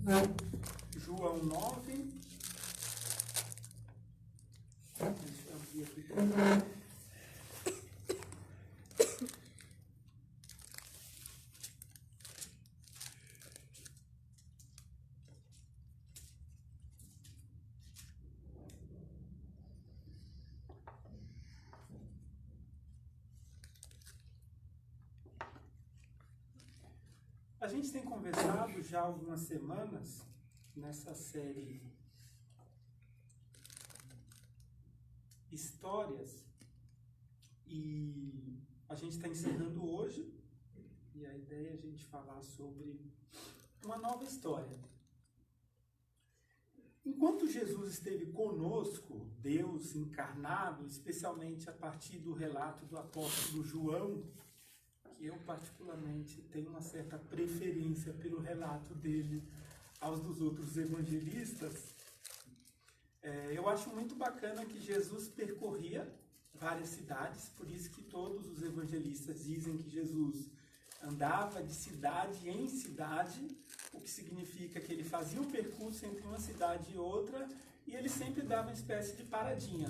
João 9. Deixa eu abrir aqui também. A gente tem conversado já há algumas semanas nessa série Histórias e a gente está encerrando hoje e a ideia é a gente falar sobre uma nova história. Enquanto Jesus esteve conosco, Deus encarnado, especialmente a partir do relato do apóstolo João, que eu particularmente tenho uma certa preferência pelo relato dele aos dos outros evangelistas, eu acho muito bacana que Jesus percorria várias cidades, por isso que todos os evangelistas dizem que Jesus andava de cidade em cidade, o que significa que ele fazia o percurso entre uma cidade e outra, e ele sempre dava uma espécie de paradinha.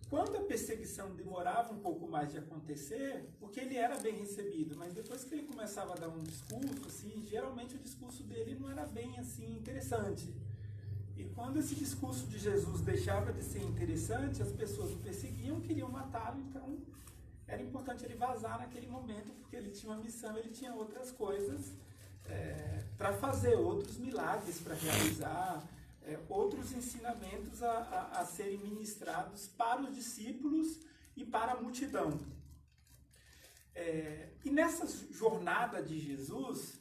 Quando a perseguição demorava um pouco mais de acontecer, porque ele era bem recebido, mas depois que ele começava a dar um discurso, assim, geralmente o discurso dele não era bem assim interessante. E quando esse discurso de Jesus deixava de ser interessante, as pessoas o perseguiam, queriam matá-lo, então era importante ele vazar naquele momento, porque ele tinha uma missão, ele tinha outras coisas para fazer, outros milagres para realizar, outros ensinamentos a serem ministrados para os discípulos e para a multidão. E nessa jornada de Jesus,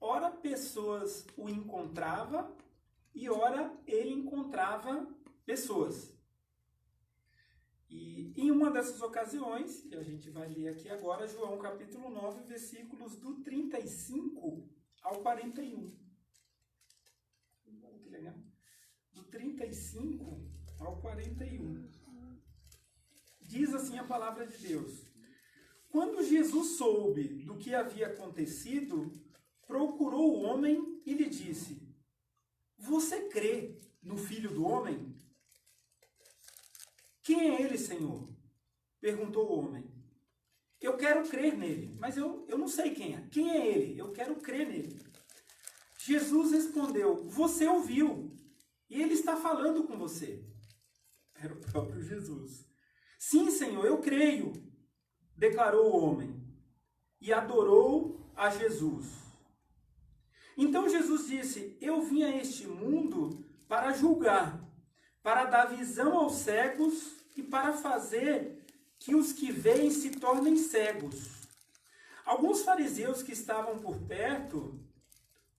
ora pessoas o encontravam e ora ele encontrava pessoas. E em uma dessas ocasiões, que a gente vai ler aqui agora, João capítulo 9, versículos do 35 ao 41. Que legal. Do 35 ao 41. Diz assim a palavra de Deus: Quando Jesus soube do que havia acontecido, procurou o homem e lhe disse: Você crê no Filho do Homem? Quem é ele, Senhor? Perguntou o homem. Eu quero crer nele, mas eu não sei quem é. Quem é ele? Eu quero crer nele. Jesus respondeu: Você ouviu, e ele está falando com você. Era o próprio Jesus. Sim, Senhor, eu creio, declarou o homem, e adorou a Jesus. Então Jesus disse: Eu vim a este mundo para julgar, para dar visão aos cegos e para fazer que os que veem se tornem cegos. Alguns fariseus que estavam por perto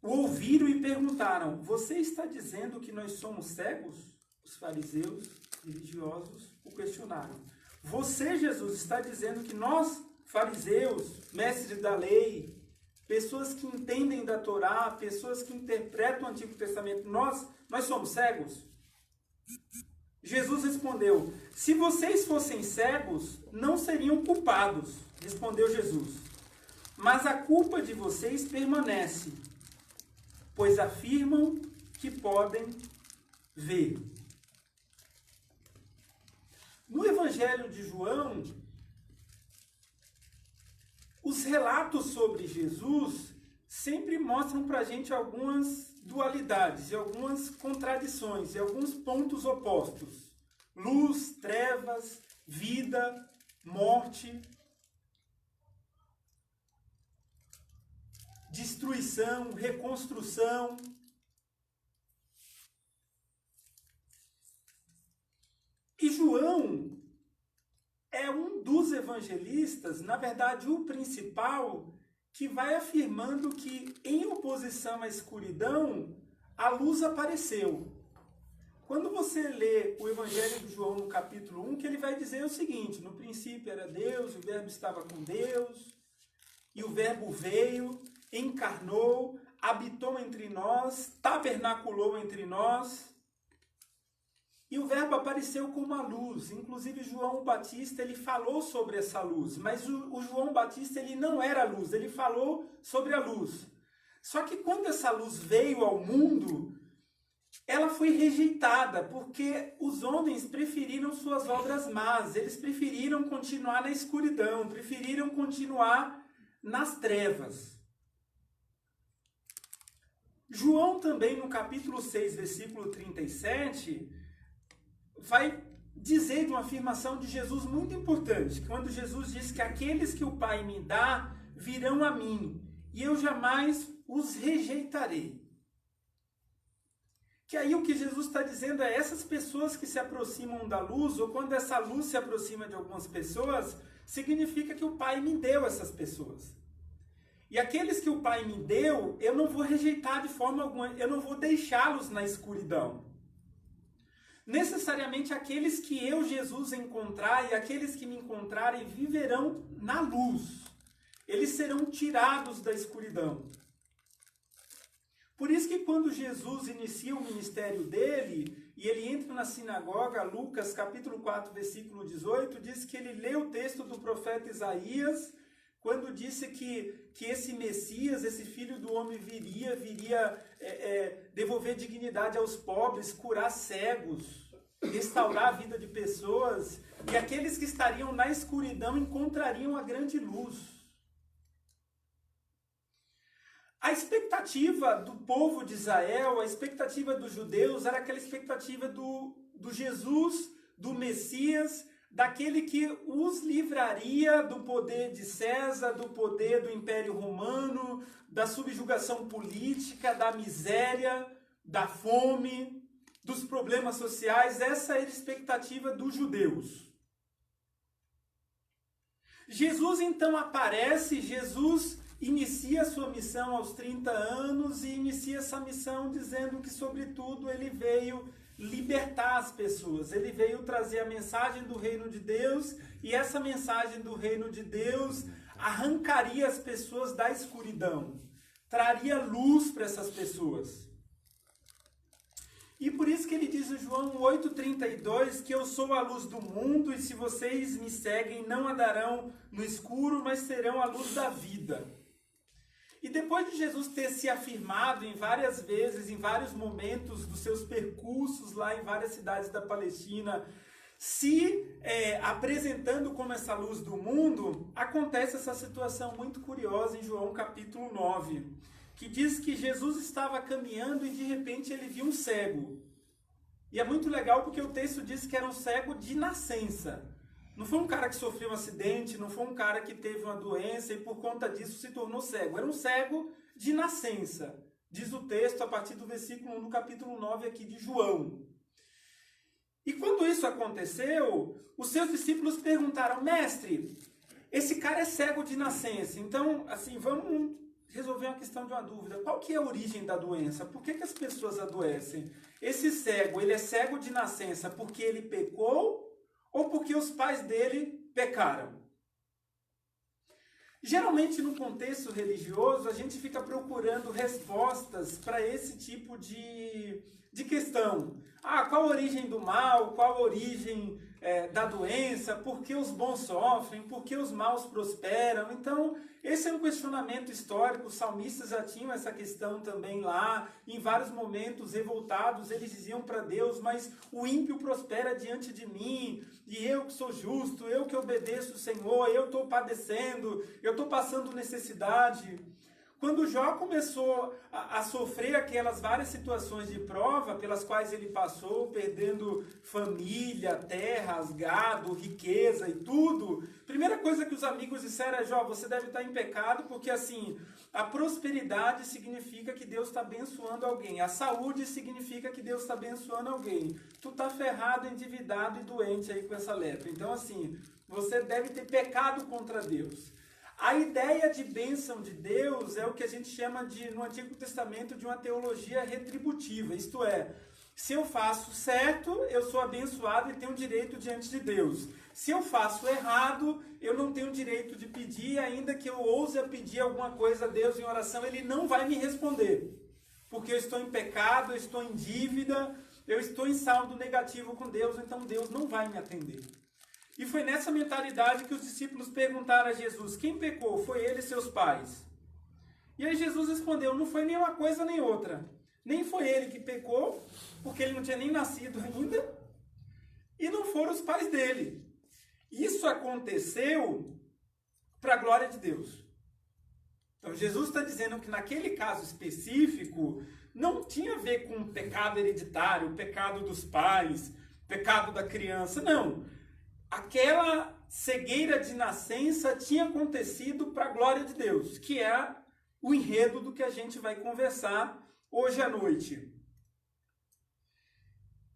o ouviram e perguntaram: Você está dizendo que nós somos cegos? Os fariseus religiosos o questionaram. Você, Jesus, está dizendo que nós, fariseus, mestres da lei, pessoas que entendem da Torá, pessoas que interpretam o Antigo Testamento, nós somos cegos? Jesus respondeu: Se vocês fossem cegos, não seriam culpados, respondeu Jesus. Mas a culpa de vocês permanece, pois afirmam que podem ver. No Evangelho de João, os relatos sobre Jesus sempre mostram para a gente algumas dualidades, e algumas contradições, e alguns pontos opostos. Luz, trevas, vida, morte, destruição, reconstrução. E João é um dos evangelistas, na verdade o principal, que vai afirmando que em oposição à escuridão, a luz apareceu. Quando você lê o Evangelho de João no capítulo 1, que ele vai dizer o seguinte: no princípio era Deus, o verbo estava com Deus, e o verbo veio, encarnou, habitou entre nós, tabernaculou entre nós. E o verbo apareceu como uma luz. Inclusive João Batista, ele falou sobre essa luz. Mas o João Batista, ele não era a luz. Ele falou sobre a luz. Só que quando essa luz veio ao mundo, ela foi rejeitada, porque os homens preferiram suas obras más, eles preferiram continuar na escuridão, preferiram continuar nas trevas. João também, no capítulo 6, versículo 37, vai dizer de uma afirmação de Jesus muito importante, quando Jesus diz que aqueles que o Pai me dá virão a mim, e eu jamais os rejeitarei. Que aí o que Jesus está dizendo é essas pessoas que se aproximam da luz, ou quando essa luz se aproxima de algumas pessoas, significa que o Pai me deu essas pessoas. E aqueles que o Pai me deu, eu não vou rejeitar de forma alguma, eu não vou deixá-los na escuridão. Necessariamente aqueles que eu, Jesus, encontrar e aqueles que me encontrarem viverão na luz. Eles serão tirados da escuridão. Por isso que quando Jesus inicia o ministério dele, e ele entra na sinagoga, Lucas capítulo 4, versículo 18, diz que ele lê o texto do profeta Isaías, quando disse que esse Messias, esse Filho do Homem viria devolver dignidade aos pobres, curar cegos, restaurar a vida de pessoas, e aqueles que estariam na escuridão encontrariam a grande luz. A expectativa do povo de Israel, a expectativa dos judeus, era aquela expectativa do Jesus, do Messias, daquele que os livraria do poder de César, do poder do Império Romano, da subjugação política, da miséria, da fome, dos problemas sociais. Essa era a expectativa dos judeus. Jesus então aparece, Jesus inicia a sua missão aos 30 anos e inicia essa missão dizendo que, sobretudo, ele veio libertar as pessoas. Ele veio trazer a mensagem do reino de Deus e essa mensagem do reino de Deus arrancaria as pessoas da escuridão, traria luz para essas pessoas. E por isso que ele diz em João 8,32 que eu sou a luz do mundo e se vocês me seguem não andarão no escuro, mas terão a luz da vida. E depois de Jesus ter se afirmado em várias vezes, em vários momentos dos seus percursos lá em várias cidades da Palestina, se apresentando como essa luz do mundo, acontece essa situação muito curiosa em João capítulo 9, que diz que Jesus estava caminhando e de repente ele viu um cego. E é muito legal porque o texto diz que era um cego de nascença. Não foi um cara que sofreu um acidente, não foi um cara que teve uma doença e por conta disso se tornou cego. Era um cego de nascença, diz o texto a partir do versículo 1 do capítulo 9 aqui de João. E quando isso aconteceu, os seus discípulos perguntaram: mestre, esse cara é cego de nascença, então, assim, vamos resolver uma questão de uma dúvida. Qual que é a origem da doença? Por que as pessoas adoecem? Esse cego, ele é cego de nascença porque ele pecou ou porque os pais dele pecaram? Geralmente, no contexto religioso, a gente fica procurando respostas para esse tipo de questão. Qual a origem do mal? Qual a origem da doença? Por que os bons sofrem? Por que os maus prosperam? Então, esse é um questionamento histórico. Os salmistas já tinham essa questão também lá. Em vários momentos, revoltados, eles diziam para Deus: mas o ímpio prospera diante de mim, e eu que sou justo, eu que obedeço o Senhor, eu estou padecendo, eu estou passando necessidade. Quando Jó começou a sofrer aquelas várias situações de prova pelas quais ele passou, perdendo família, terras, gado, riqueza e tudo, a primeira coisa que os amigos disseram é: Jó, você deve estar em pecado, porque assim, a prosperidade significa que Deus está abençoando alguém, a saúde significa que Deus está abençoando alguém, tu está ferrado, endividado e doente aí com essa lepra, então assim, você deve ter pecado contra Deus. A ideia de bênção de Deus é o que a gente chama no Antigo Testamento de uma teologia retributiva, isto é, se eu faço certo, eu sou abençoado e tenho direito diante de Deus. Se eu faço errado, eu não tenho direito de pedir, ainda que eu ouse a pedir alguma coisa a Deus em oração, Ele não vai me responder, porque eu estou em pecado, eu estou em dívida, eu estou em saldo negativo com Deus, então Deus não vai me atender. E foi nessa mentalidade que os discípulos perguntaram a Jesus: quem pecou? Foi ele e seus pais? E aí Jesus respondeu, não foi nem uma coisa nem outra. Nem foi ele que pecou, porque ele não tinha nem nascido ainda, e não foram os pais dele. Isso aconteceu para a glória de Deus. Então Jesus está dizendo que naquele caso específico, não tinha a ver com pecado hereditário, pecado dos pais, pecado da criança, não. Aquela cegueira de nascença tinha acontecido para a glória de Deus, que é o enredo do que a gente vai conversar hoje à noite.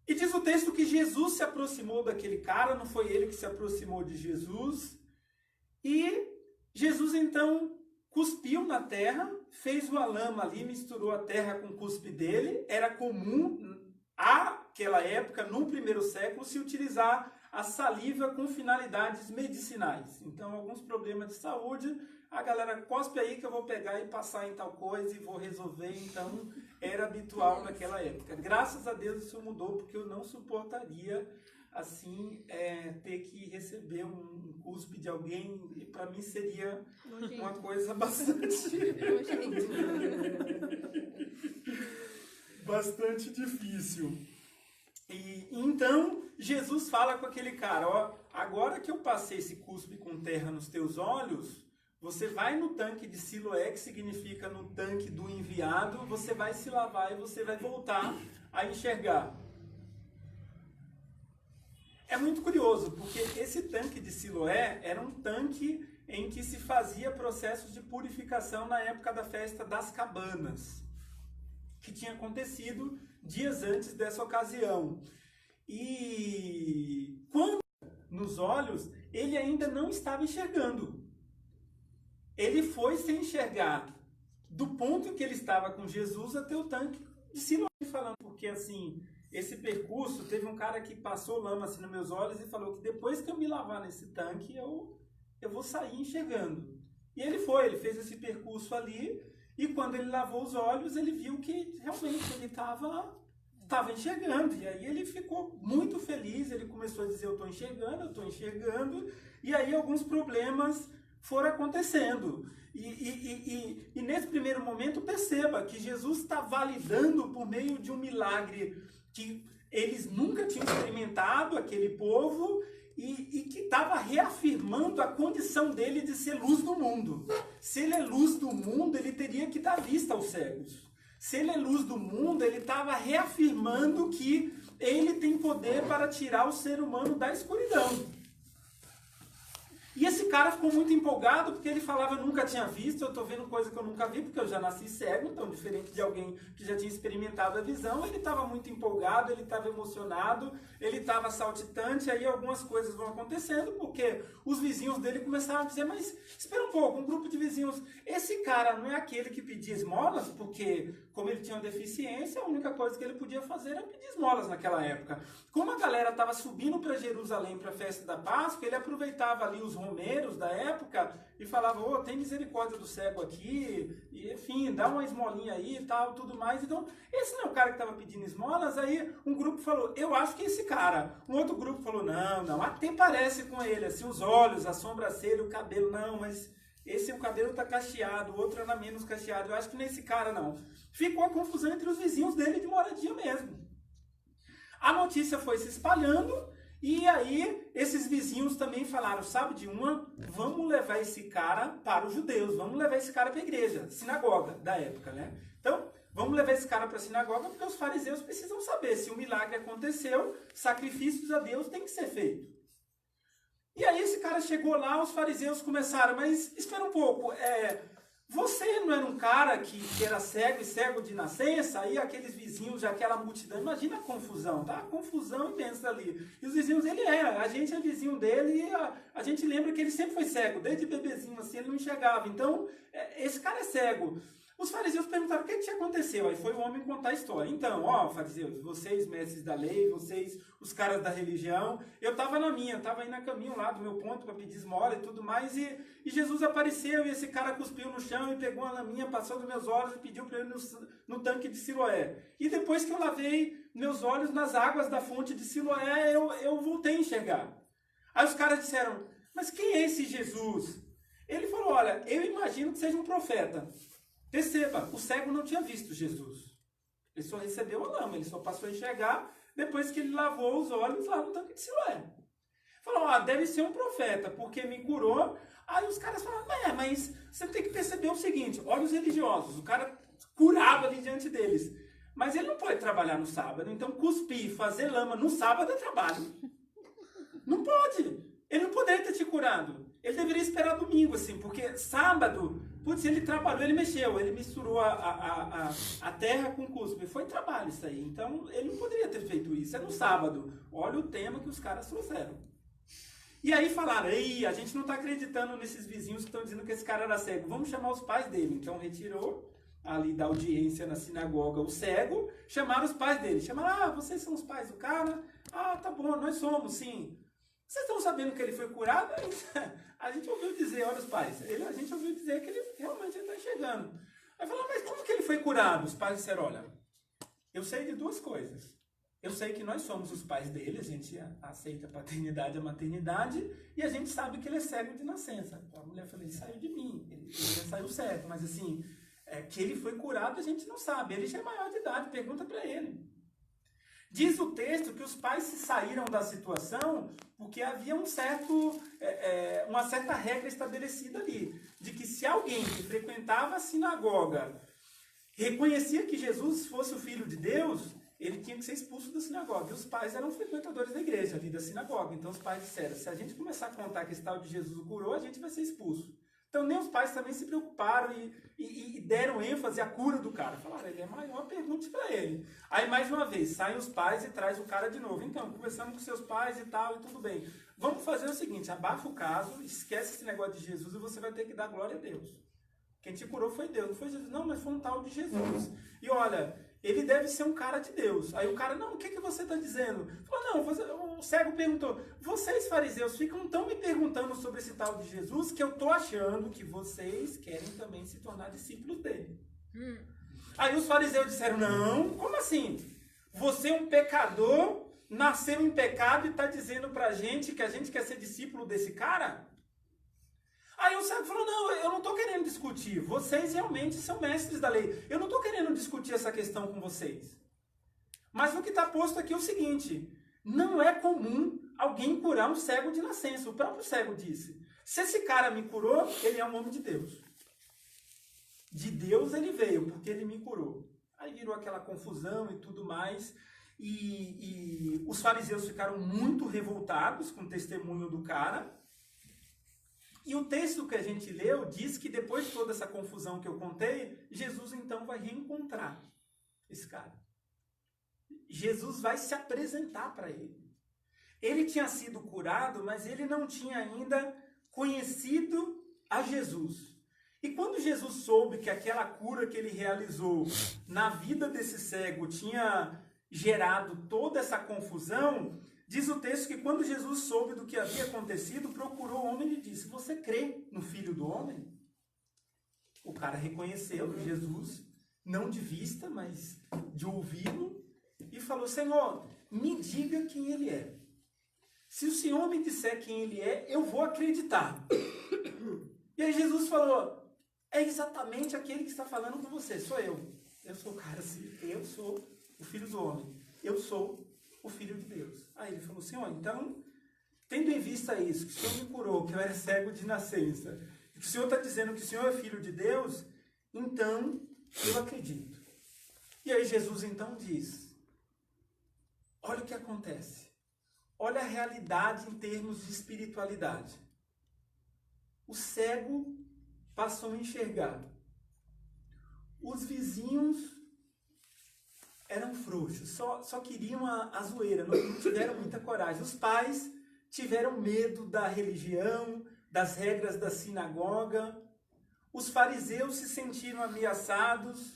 E diz o texto que Jesus se aproximou daquele cara, não foi ele que se aproximou de Jesus, e Jesus então cuspiu na terra, fez uma lama ali, misturou a terra com o cuspe dele. Era comum, àquela época, no primeiro século, se utilizar a saliva com finalidades medicinais. Então, alguns problemas de saúde, a galera cospe aí que eu vou pegar e passar em tal coisa e vou resolver. Então, era habitual naquela época. Graças a Deus isso mudou, porque eu não suportaria assim, ter que receber um cuspe de alguém, para mim seria uma coisa bastante difícil. E então Jesus fala com aquele cara, ó, agora que eu passei esse cuspe com terra nos teus olhos, você vai no tanque de Siloé, que significa no tanque do enviado, você vai se lavar e você vai voltar a enxergar. É muito curioso, porque esse tanque de Siloé era um tanque em que se fazia processos de purificação na época da festa das cabanas, que tinha acontecido dias antes dessa ocasião. E quando nos olhos, ele ainda não estava enxergando. Ele foi sem enxergar do ponto em que ele estava com Jesus até o tanque de Siloé, falando, porque assim, esse percurso, teve um cara que passou lama assim nos meus olhos e falou que depois que eu me lavar nesse tanque, eu vou sair enxergando. E ele fez esse percurso ali, e quando ele lavou os olhos, ele viu que realmente ele estava enxergando. E aí ele ficou muito feliz, ele começou a dizer, eu estou enxergando, e aí alguns problemas foram acontecendo. E nesse primeiro momento, perceba que Jesus está validando por meio de um milagre que eles nunca tinham experimentado, aquele povo, e que estava reafirmando a condição dele de ser luz do mundo. Se ele é luz do mundo, ele teria que dar vista aos cegos. Se ele é luz do mundo, ele estava reafirmando que ele tem poder para tirar o ser humano da escuridão. E esse cara ficou muito empolgado, porque ele falava, eu nunca tinha visto, eu estou vendo coisa que eu nunca vi, porque eu já nasci cego, então diferente de alguém que já tinha experimentado a visão, ele estava muito empolgado, ele estava emocionado, ele estava saltitante, aí algumas coisas vão acontecendo, porque os vizinhos dele começaram a dizer, mas espera um pouco, um grupo de vizinhos, esse cara não é aquele que pedia esmolas, porque como ele tinha uma deficiência, a única coisa que ele podia fazer era pedir esmolas naquela época. Como a galera estava subindo para Jerusalém para a festa da Páscoa, ele aproveitava ali os romeiros da época e falava, ô, tem misericórdia do cego aqui, e enfim, dá uma esmolinha aí e tal, tudo mais. Então, esse não é o cara que estava pedindo esmolas. Aí um grupo falou, eu acho que é esse cara. Um outro grupo falou, não, até parece com ele, assim, os olhos, a sobrancelha, o cabelo, não, mas esse o cabelo tá cacheado, o outro era menos cacheado, eu acho que nesse cara não. Ficou a confusão entre os vizinhos dele de moradia mesmo. A notícia foi se espalhando, e aí esses vizinhos também falaram, sabe de uma? Vamos levar esse cara para os judeus, vamos levar esse cara para a igreja, sinagoga da época, né? Então, vamos levar esse cara para a sinagoga, porque os fariseus precisam saber se o milagre aconteceu, sacrifícios a Deus tem que ser feito. E aí esse cara chegou lá, os fariseus começaram, mas espera um pouco, você não era um cara que era cego e cego de nascença? Aí aqueles vizinhos, aquela multidão, imagina a confusão, tá? A confusão imensa ali. E os vizinhos, ele era, a gente é vizinho dele e a gente lembra que ele sempre foi cego, desde bebezinho assim, ele não enxergava. Então, esse cara é cego. Os fariseus perguntaram o que aconteceu. Aí foi o homem contar a história. Então, ó, fariseus, vocês mestres da lei, vocês, os caras da religião, eu estava na minha, estava indo a caminho lá do meu ponto para pedir esmola e tudo mais, e Jesus apareceu e esse cara cuspiu no chão e pegou uma laminha, passou dos meus olhos e pediu para ele no tanque de Siloé. E depois que eu lavei meus olhos nas águas da fonte de Siloé, eu voltei a enxergar. Aí os caras disseram, mas quem é esse Jesus? Ele falou, olha, eu imagino que seja um profeta. Perceba, o cego não tinha visto Jesus. Ele só recebeu a lama, ele só passou a enxergar depois que ele lavou os olhos lá no tanque de Siloé. Falou, deve ser um profeta, porque me curou. Aí os caras falaram, mas você tem que perceber o seguinte, olha os religiosos, o cara curava ali diante deles. Mas ele não pode trabalhar no sábado, então cuspir, fazer lama no sábado é trabalho. Não pode. Ele não poderia ter te curado. Ele deveria esperar domingo, assim, porque sábado, putz, ele trabalhou, ele mexeu, ele misturou a terra com cuspe. Foi trabalho isso aí. Então, ele não poderia ter feito isso. É no sábado. Olha o tema que os caras trouxeram. E aí falaram, ei, a gente não está acreditando nesses vizinhos que estão dizendo que esse cara era cego. Vamos chamar os pais dele. Então, retirou ali da audiência na sinagoga o cego, chamaram os pais dele. Chamaram, vocês são os pais do cara? Tá bom, nós somos, sim. Vocês estão sabendo que ele foi curado? A gente ouviu dizer, olha os pais, a gente ouviu dizer que ele realmente está enxergando. Aí falaram, mas como que ele foi curado? Os pais disseram, olha, eu sei de duas coisas. Eu sei que nós somos os pais dele, a gente aceita a paternidade e a maternidade, e a gente sabe que ele é cego de nascença. A mulher falou, ele saiu de mim, ele já saiu cego, mas assim, que ele foi curado a gente não sabe. Ele já é maior de idade, pergunta para ele. Diz o texto que os pais se saíram da situação porque havia uma certa regra estabelecida ali, de que se alguém que frequentava a sinagoga reconhecia que Jesus fosse o Filho de Deus, ele tinha que ser expulso da sinagoga. E os pais eram frequentadores da igreja, ali da sinagoga. Então os pais disseram, se a gente começar a contar que esse tal de Jesus o curou, a gente vai ser expulso. Então nem os pais também se preocuparam e deram ênfase à cura do cara. Falaram, ele é maior, pergunte para ele. Aí mais uma vez, saem os pais e traz o cara de novo. Então, conversamos com seus pais e tal, e tudo bem. Vamos fazer o seguinte, abafa o caso, esquece esse negócio de Jesus e você vai ter que dar glória a Deus. Quem te curou foi Deus, não foi Jesus. Não, mas foi um tal de Jesus. E olha, ele deve ser um cara de Deus. Aí o cara, não, o que você está dizendo? Falou, não, o cego perguntou, vocês fariseus ficam tão me perguntando sobre esse tal de Jesus que eu estou achando que vocês querem também se tornar discípulos dele. Aí os fariseus disseram, não, como assim? Você é um pecador, nasceu em pecado e está dizendo pra gente que a gente quer ser discípulo desse cara? Aí o cego falou, não, eu não estou querendo discutir, vocês realmente são mestres da lei, eu não estou querendo discutir essa questão com vocês. Mas o que está posto aqui é o seguinte, não é comum alguém curar um cego de nascença, o próprio cego disse, se esse cara me curou, ele é um homem de Deus. De Deus ele veio, porque ele me curou. Aí virou aquela confusão e tudo mais, e os fariseus ficaram muito revoltados com o testemunho do cara. E o texto que a gente leu diz que depois de toda essa confusão que eu contei, Jesus então vai reencontrar esse cara. Jesus vai se apresentar para ele. Ele tinha sido curado, mas ele não tinha ainda conhecido a Jesus. E quando Jesus soube que aquela cura que ele realizou na vida desse cego tinha gerado toda essa confusão, diz o texto que quando Jesus soube do que havia acontecido, procurou o homem e lhe disse, você crê no Filho do Homem? O cara reconheceu Jesus, não de vista, mas de ouvido, e falou, Senhor, me diga quem ele é. Se o Senhor me disser quem ele é, eu vou acreditar. E aí Jesus falou, é exatamente aquele que está falando com você, sou eu. Eu sou o cara assim, eu sou o Filho do Homem, eu sou o Filho de Deus. Aí ele falou, Senhor, então, tendo em vista isso, que o Senhor me curou, que eu era cego de nascença, que o Senhor está dizendo que o Senhor é Filho de Deus, então eu acredito. E aí Jesus então diz, olha o que acontece, olha a realidade em termos de espiritualidade. O cego passou a enxergar. Os vizinhos eram frouxos, só queriam a zoeira, não tiveram muita coragem. Os pais tiveram medo da religião, das regras da sinagoga. Os fariseus se sentiram ameaçados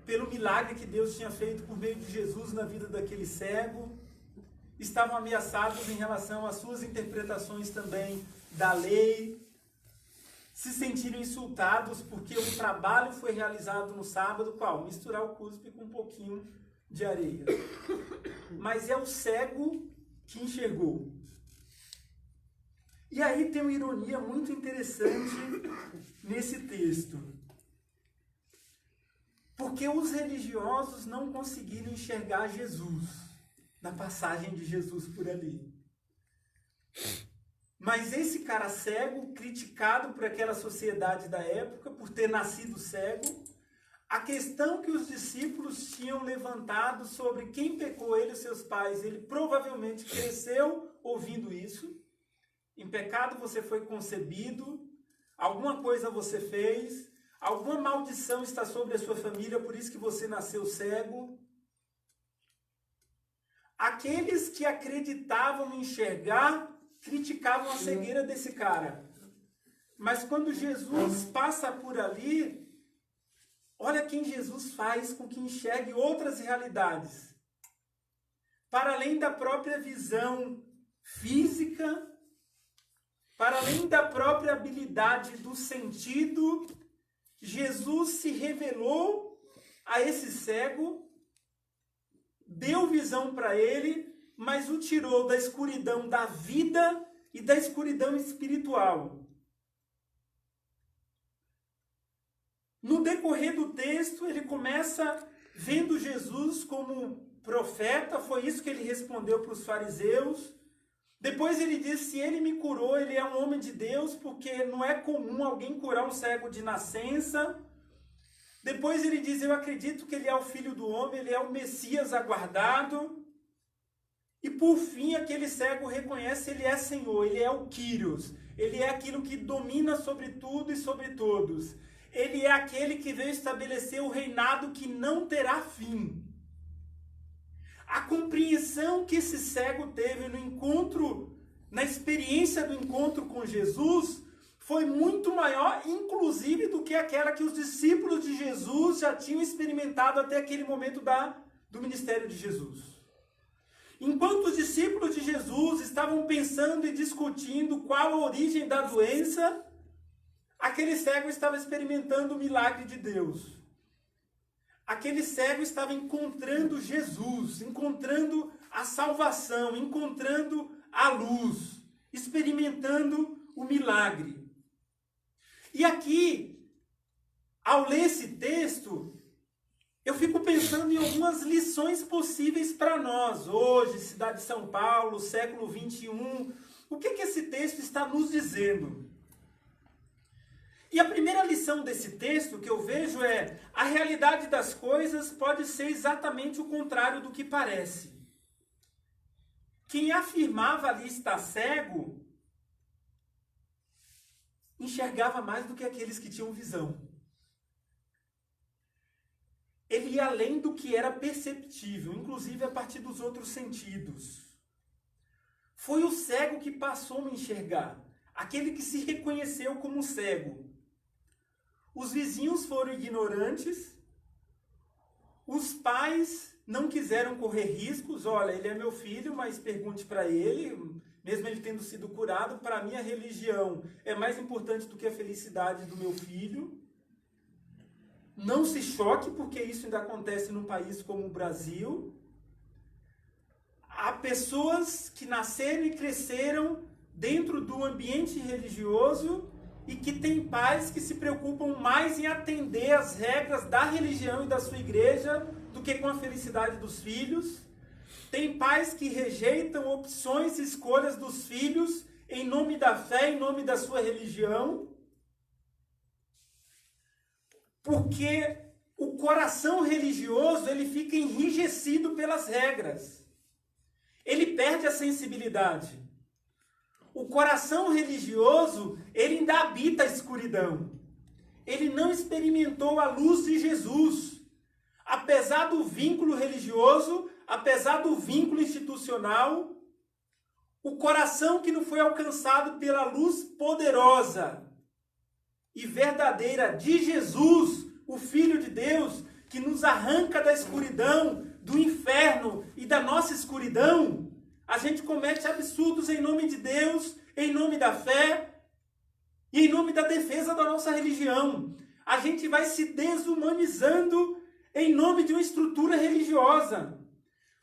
pelo milagre que Deus tinha feito por meio de Jesus na vida daquele cego. Estavam ameaçados em relação às suas interpretações também da lei. Se sentiram insultados porque o trabalho foi realizado no sábado, qual? Misturar o cuspe com um pouquinho de areia. Mas é o cego que enxergou. E aí tem uma ironia muito interessante nesse texto. Porque os religiosos não conseguiram enxergar Jesus na passagem de Jesus por ali. Mas esse cara cego, criticado por aquela sociedade da época, por ter nascido cego, a questão que os discípulos tinham levantado sobre quem pecou, ele e seus pais, ele provavelmente cresceu ouvindo isso. Em pecado você foi concebido, alguma coisa você fez, alguma maldição está sobre a sua família, por isso que você nasceu cego. Aqueles que acreditavam enxergar, criticavam a cegueira desse cara. Mas quando Jesus passa por ali, olha quem Jesus faz com que enxergue outras realidades. Para além da própria visão física, para além da própria habilidade do sentido, Jesus se revelou a esse cego, deu visão para ele, mas o tirou da escuridão da vida e da escuridão espiritual. No decorrer do texto, ele começa vendo Jesus como profeta, foi isso que ele respondeu para os fariseus. Depois ele diz, se ele me curou, ele é um homem de Deus, porque não é comum alguém curar um cego de nascença. Depois ele diz, eu acredito que ele é o Filho do Homem, ele é o Messias aguardado. E por fim, aquele cego reconhece, ele é Senhor, ele é o Kyrios, ele é aquilo que domina sobre tudo e sobre todos. Ele é aquele que veio estabelecer o reinado que não terá fim. A compreensão que esse cego teve no encontro, na experiência do encontro com Jesus, foi muito maior, inclusive, do que aquela que os discípulos de Jesus já tinham experimentado até aquele momento do ministério de Jesus. Enquanto os discípulos de Jesus estavam pensando e discutindo qual a origem da doença, aquele cego estava experimentando o milagre de Deus. Aquele cego estava encontrando Jesus, encontrando a salvação, encontrando a luz, experimentando o milagre. E aqui, ao ler esse texto, eu fico pensando em algumas lições possíveis para nós, hoje, cidade de São Paulo, século 21. O que esse texto está nos dizendo? E a primeira lição desse texto que eu vejo é: a realidade das coisas pode ser exatamente o contrário do que parece. Quem afirmava ali estar cego, enxergava mais do que aqueles que tinham visão. Ele ia além do que era perceptível, inclusive a partir dos outros sentidos. Foi o cego que passou a enxergar, aquele que se reconheceu como cego. Os vizinhos foram ignorantes, os pais não quiseram correr riscos. Olha, ele é meu filho, mas pergunte para ele, mesmo ele tendo sido curado, para mim a religião é mais importante do que a felicidade do meu filho. Não se choque, porque isso ainda acontece num país como o Brasil. Há pessoas que nasceram e cresceram dentro do ambiente religioso e que têm pais que se preocupam mais em atender às regras da religião e da sua igreja do que com a felicidade dos filhos. Tem pais que rejeitam opções e escolhas dos filhos em nome da fé, em nome da sua religião. Porque o coração religioso, ele fica enrijecido pelas regras. Ele perde a sensibilidade. O coração religioso, ele ainda habita a escuridão. Ele não experimentou a luz de Jesus. Apesar do vínculo religioso, apesar do vínculo institucional, o coração que não foi alcançado pela luz poderosa e verdadeira de Jesus, o Filho de Deus, que nos arranca da escuridão, do inferno e da nossa escuridão, a gente comete absurdos em nome de Deus, em nome da fé e em nome da defesa da nossa religião. A gente vai se desumanizando em nome de uma estrutura religiosa,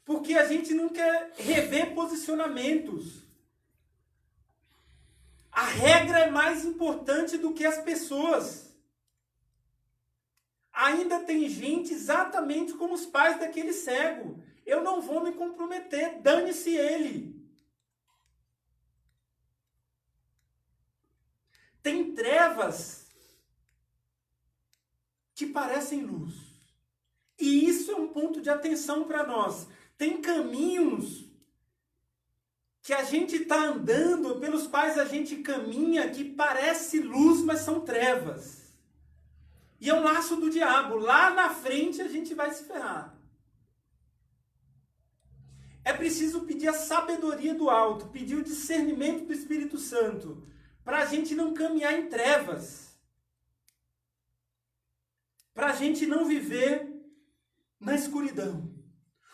porque a gente não quer rever posicionamentos. regra é mais importante do que as pessoas. Ainda tem gente exatamente como os pais daquele cego. Eu não vou me comprometer, dane-se ele. Tem trevas que parecem luz. E isso é um ponto de atenção para nós. Tem caminhos que a gente está andando, pelos quais a gente caminha, que parece luz, mas são trevas. E é um laço do diabo. Lá na frente a gente vai se ferrar. É preciso pedir a sabedoria do alto, pedir o discernimento do Espírito Santo, para a gente não caminhar em trevas. Para a gente não viver na escuridão.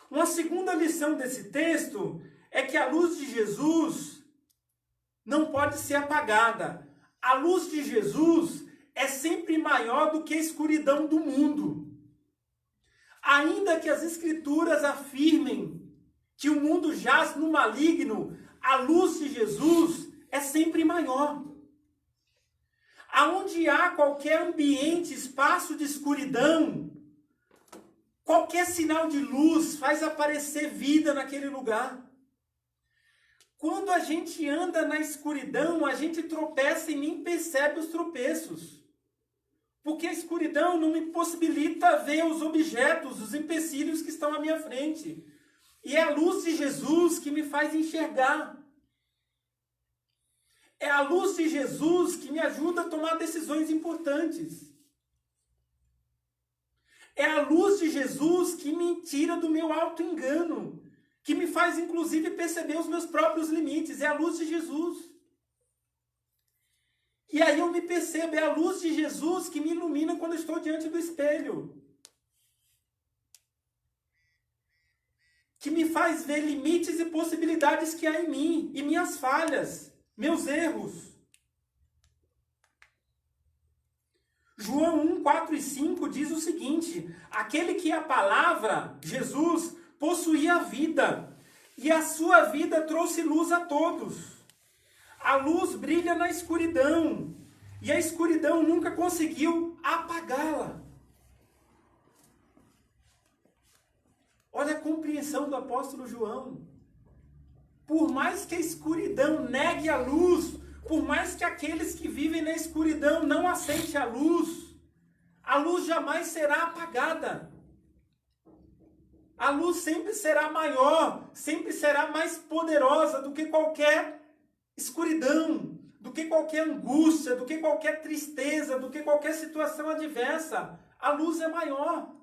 Uma segunda lição desse texto é que a luz de Jesus não pode ser apagada. A luz de Jesus é sempre maior do que a escuridão do mundo. Ainda que as Escrituras afirmem que o mundo jaz no maligno, a luz de Jesus é sempre maior. Aonde há qualquer ambiente, espaço de escuridão, qualquer sinal de luz faz aparecer vida naquele lugar. Quando a gente anda na escuridão, a gente tropeça e nem percebe os tropeços. Porque a escuridão não me possibilita ver os objetos, os empecilhos que estão à minha frente. E é a luz de Jesus que me faz enxergar. É a luz de Jesus que me ajuda a tomar decisões importantes. É a luz de Jesus que me tira do meu auto-engano, que me faz, inclusive, perceber os meus próprios limites. É a luz de Jesus. E aí eu me percebo, é a luz de Jesus que me ilumina quando eu estou diante do espelho. Que me faz ver limites e possibilidades que há em mim, e minhas falhas, meus erros. João 1, 4 e 5 diz o seguinte: aquele que é a palavra, Jesus, possuía a vida, e a sua vida trouxe luz a todos. A luz brilha na escuridão, e a escuridão nunca conseguiu apagá-la. Olha a compreensão do apóstolo João. Por mais que a escuridão negue a luz, por mais que aqueles que vivem na escuridão não aceitem a luz jamais será apagada. A luz sempre será maior, sempre será mais poderosa do que qualquer escuridão, do que qualquer angústia, do que qualquer tristeza, do que qualquer situação adversa. A luz é maior.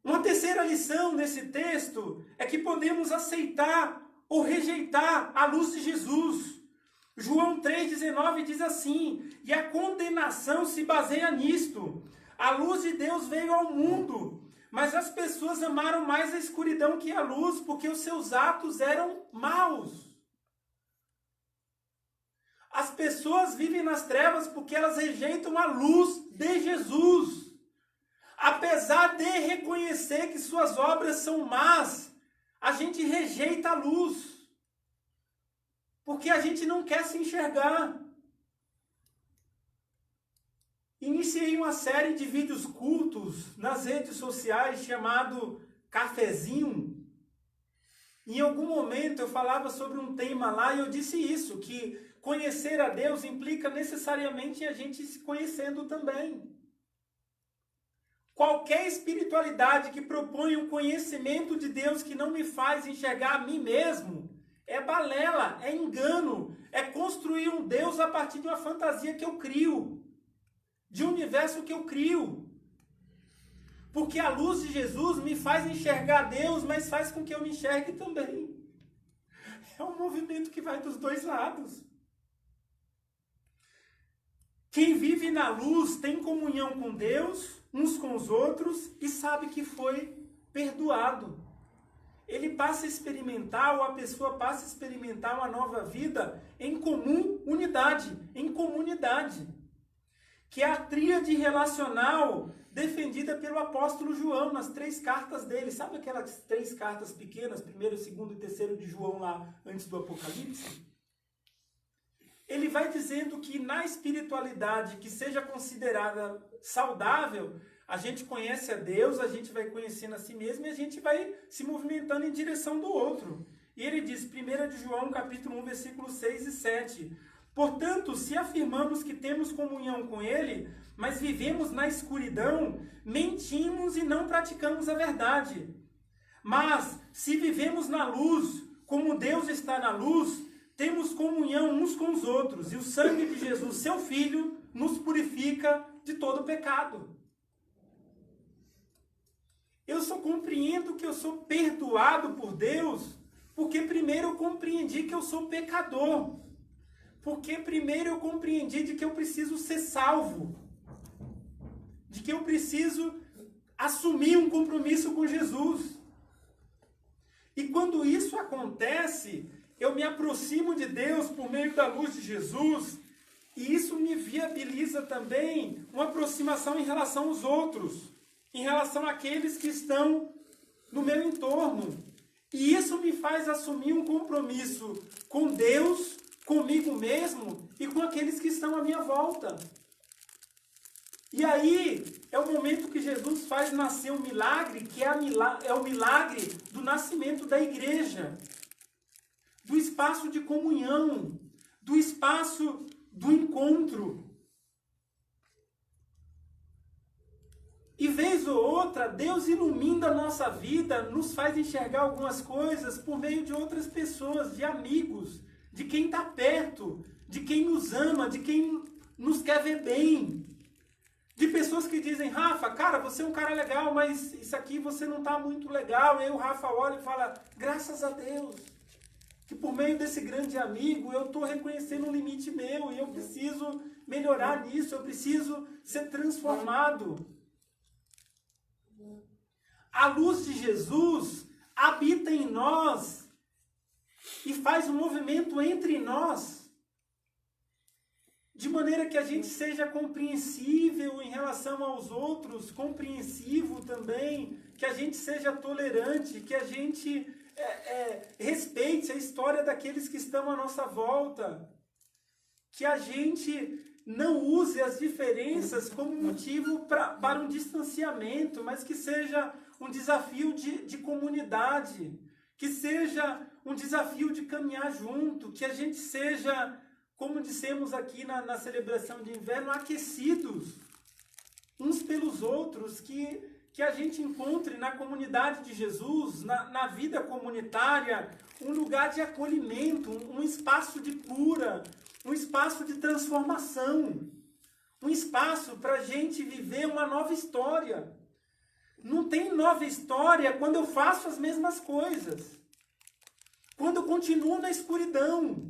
Uma terceira lição nesse texto é que podemos aceitar ou rejeitar a luz de Jesus. João 3,19 diz assim: e a condenação se baseia nisto. A luz de Deus veio ao mundo, mas as pessoas amaram mais a escuridão que a luz, porque os seus atos eram maus. As pessoas vivem nas trevas porque elas rejeitam a luz de Jesus. Apesar de reconhecer que suas obras são más, a gente rejeita a luz. Porque a gente não quer se enxergar. Iniciei uma série de vídeos curtos nas redes sociais chamado Cafezinho. Em algum momento eu falava sobre um tema lá e eu disse isso, que conhecer a Deus implica necessariamente a gente se conhecendo também. Qualquer espiritualidade que propõe um conhecimento de Deus que não me faz enxergar a mim mesmo é balela, é engano, é construir um Deus a partir de uma fantasia que eu crio, de um universo que eu crio. Porque a luz de Jesus me faz enxergar Deus, mas faz com que eu me enxergue também. É um movimento que vai dos dois lados. Quem vive na luz tem comunhão com Deus, uns com os outros, e sabe que foi perdoado. Ele passa a experimentar, ou a pessoa passa a experimentar uma nova vida em comum unidade, em comunidade. que é a tríade relacional defendida pelo apóstolo João nas 3 cartas dele. Sabe aquelas 3 cartas pequenas, 1º, 2º e 3º de João lá antes do Apocalipse? Ele vai dizendo que na espiritualidade que seja considerada saudável, a gente conhece a Deus, a gente vai conhecendo a si mesmo e a gente vai se movimentando em direção do outro. E ele diz, 1 de João, capítulo 1, versículos 6 e 7. Portanto, se afirmamos que temos comunhão com ele, mas vivemos na escuridão, mentimos e não praticamos a verdade. Mas, se vivemos na luz, como Deus está na luz, temos comunhão uns com os outros, e o sangue de Jesus, seu Filho, nos purifica de todo pecado. Eu só compreendo que eu sou perdoado por Deus, porque primeiro eu compreendi que eu sou pecador. Porque primeiro eu compreendi de que eu preciso ser salvo. De que eu preciso assumir um compromisso com Jesus. E quando isso acontece, eu me aproximo de Deus por meio da luz de Jesus, e isso me viabiliza também uma aproximação em relação aos outros, em relação àqueles que estão no meu entorno. E isso me faz assumir um compromisso com Deus, comigo mesmo e com aqueles que estão à minha volta. E aí é o momento que Jesus faz nascer um milagre, que é o milagre do nascimento da igreja, do espaço de comunhão, do espaço do encontro. E vez ou outra, Deus ilumina a nossa vida, nos faz enxergar algumas coisas por meio de outras pessoas, de amigos, de quem está perto, de quem nos ama, de quem nos quer ver bem. De pessoas que dizem, Rafa, cara, você é um cara legal, mas isso aqui você não está muito legal. E aí o Rafa olha e fala, graças a Deus, que por meio desse grande amigo eu estou reconhecendo um limite meu e eu preciso melhorar nisso, eu preciso ser transformado. A luz de Jesus habita em nós e faz um movimento entre nós, de maneira que a gente seja compreensível em relação aos outros, compreensivo também, que a gente seja tolerante, que a gente respeite a história daqueles que estão à nossa volta, que a gente não use as diferenças como motivo para um distanciamento, mas que seja um desafio de comunidade, que seja um desafio de caminhar junto, que a gente seja, como dissemos aqui na celebração de inverno, aquecidos uns pelos outros, que a gente encontre na comunidade de Jesus, na vida comunitária, um lugar de acolhimento, um espaço de cura, um espaço de transformação, um espaço para a gente viver uma nova história. Não tem nova história quando eu faço as mesmas coisas, quando eu continuo na escuridão.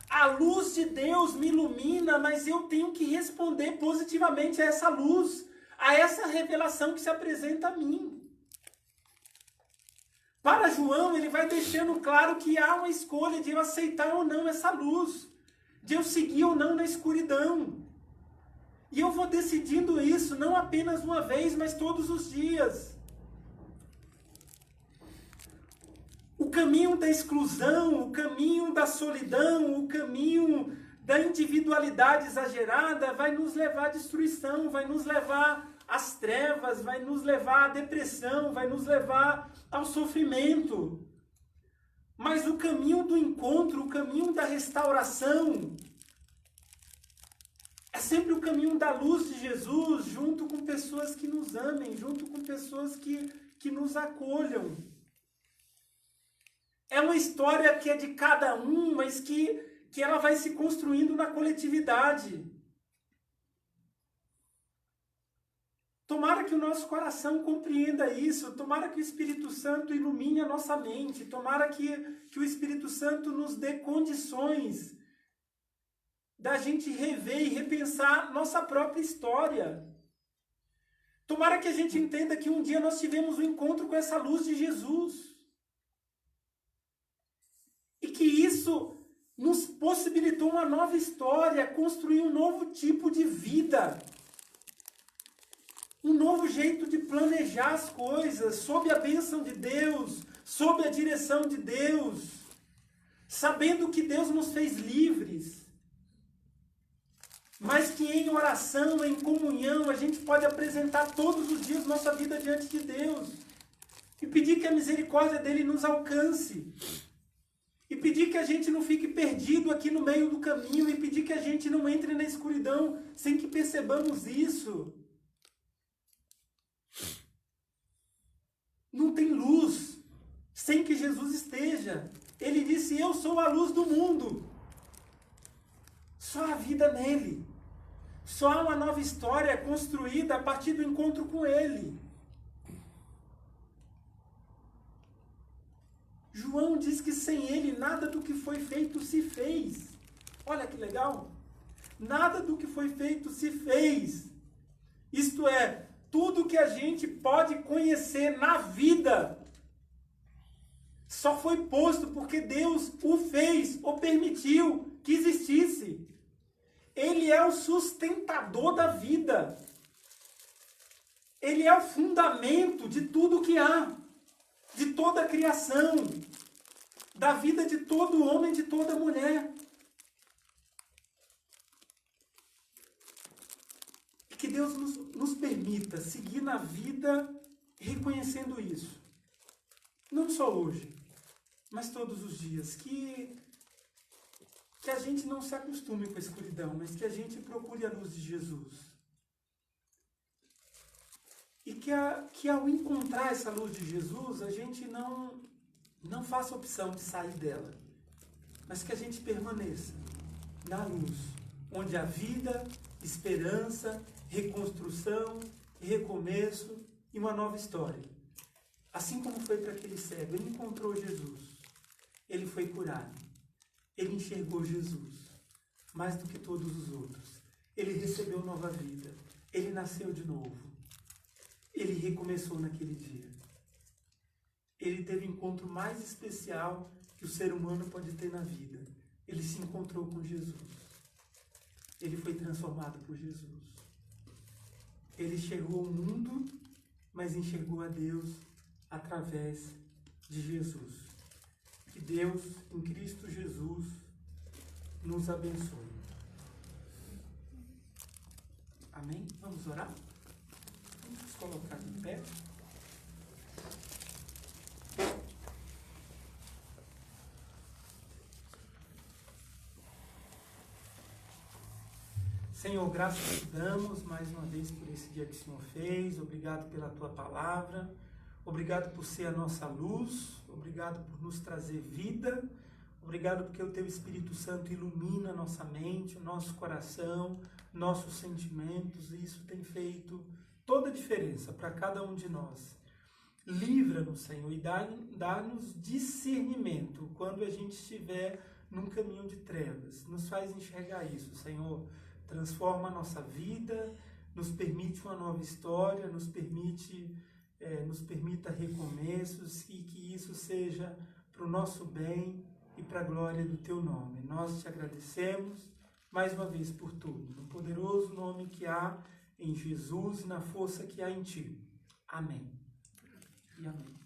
A luz de Deus me ilumina, mas eu tenho que responder positivamente a essa luz, a essa revelação que se apresenta a mim. Para João, ele vai deixando claro que há uma escolha de eu aceitar ou não essa luz, de eu seguir ou não na escuridão. E eu vou decidindo isso, não apenas uma vez, mas todos os dias. O caminho da exclusão, o caminho da solidão, o caminho da individualidade exagerada vai nos levar à destruição, vai nos levar às trevas, vai nos levar à depressão, vai nos levar ao sofrimento. Mas o caminho do encontro, o caminho da restauração, é sempre o caminho da luz de Jesus, junto com pessoas que nos amem, junto com pessoas que nos acolham. É uma história que é de cada um, mas que ela vai se construindo na coletividade. Tomara que o nosso coração compreenda isso, tomara que o Espírito Santo ilumine a nossa mente, tomara que o Espírito Santo nos dê condições da gente rever e repensar nossa própria história. Tomara que a gente entenda que um dia nós tivemos um encontro com essa luz de Jesus. E que isso nos possibilitou uma nova história, construir um novo tipo de vida. Um novo jeito de planejar as coisas, sob a bênção de Deus, sob a direção de Deus, sabendo que Deus nos fez livres, mas que em oração, em comunhão, a gente pode apresentar todos os dias nossa vida diante de Deus e pedir que a misericórdia dele nos alcance. E pedir que a gente não fique perdido aqui no meio do caminho. E pedir que a gente não entre na escuridão sem que percebamos isso. Não tem luz sem que Jesus esteja. Ele disse, eu sou a luz do mundo. Só há vida nele. Só há uma nova história construída a partir do encontro com ele. João diz que sem ele nada do que foi feito se fez. Olha que legal. Nada do que foi feito se fez. Isto é, tudo que a gente pode conhecer na vida só foi posto porque Deus o fez ou permitiu que existisse. Ele é o sustentador da vida. Ele é o fundamento de tudo que há, de toda a criação, da vida de todo homem, de toda mulher. E que Deus nos permita seguir na vida reconhecendo isso. Não só hoje, mas todos os dias. Que a gente não se acostume com a escuridão, mas que a gente procure a luz de Jesus. E que ao encontrar essa luz de Jesus, a gente não faça opção de sair dela, mas que a gente permaneça na luz, onde há vida, esperança, reconstrução, recomeço e uma nova história. Assim como foi para aquele cego, ele encontrou Jesus, ele foi curado, ele enxergou Jesus, mais do que todos os outros. Ele recebeu nova vida, ele nasceu de novo, ele recomeçou naquele dia. Ele teve o encontro mais especial que o ser humano pode ter na vida. Ele se encontrou com Jesus. Ele foi transformado por Jesus. Ele enxergou o mundo, mas enxergou a Deus através de Jesus. Que Deus, em Cristo Jesus, nos abençoe. Amém? Vamos orar? Vamos colocar de pé. Senhor, graças te damos mais uma vez por esse dia que o Senhor fez. Obrigado pela tua palavra. Obrigado por ser a nossa luz. Obrigado por nos trazer vida. Obrigado porque o teu Espírito Santo ilumina a nossa mente, o nosso coração, nossos sentimentos. E isso tem feito toda a diferença para cada um de nós. Livra-nos, Senhor, e dá-nos discernimento quando a gente estiver num caminho de trevas. Nos faz enxergar isso, Senhor. Transforma a nossa vida, nos permite uma nova história, nos permita recomeços e que isso seja para o nosso bem e para a glória do teu nome. Nós te agradecemos mais uma vez por tudo, no poderoso nome que há em Jesus e na força que há em ti. Amém. E amém.